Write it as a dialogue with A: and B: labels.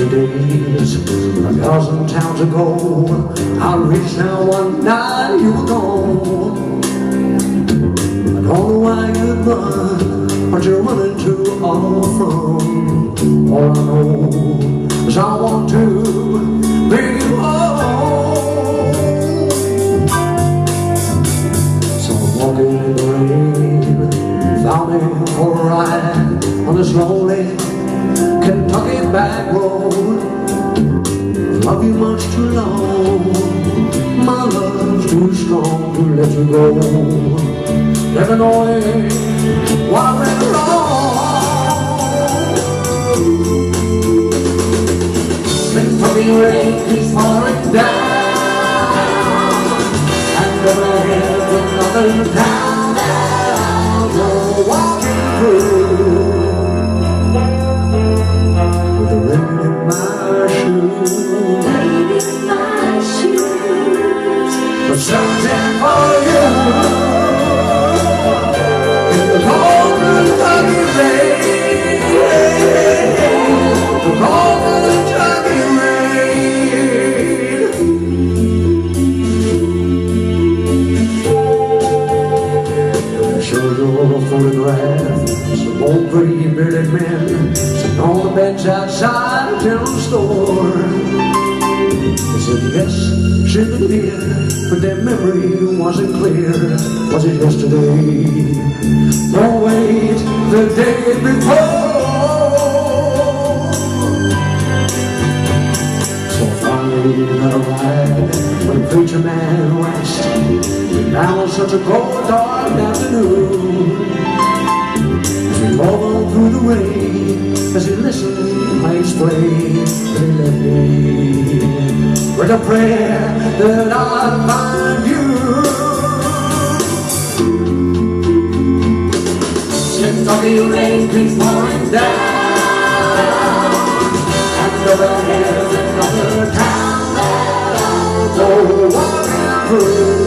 A: Days, 1,000 towns ago, I reached now one night you were gone. I don't know why you'd run, what you're running to all from. All I know is I want to be home. So I'm walking in the rain, found me for a ride on this lonely Kentucky back road. Love you much too long, my love's too strong to let you go. Never knowing what I went wrong. Kentucky rain keeps pouring down, and never here's another town that I'll go walking through. Something for you in the cold Kentucky rain, the cold Kentucky rain. I showed you a photograph, some old pretty bearded men sitting on the bench outside a general store. They said yes, she'd been here, but their memory wasn't clear. Was it yesterday? No, wait, the day before. So finally got a ride when the preacher man waxed. And now was such a cold, dark afternoon. As we drove on through the rain, as he listened, I explained that he left me with a prayer that I'd find you. Kentucky rain keeps pouring down, and over here's another town that I'll go walking through.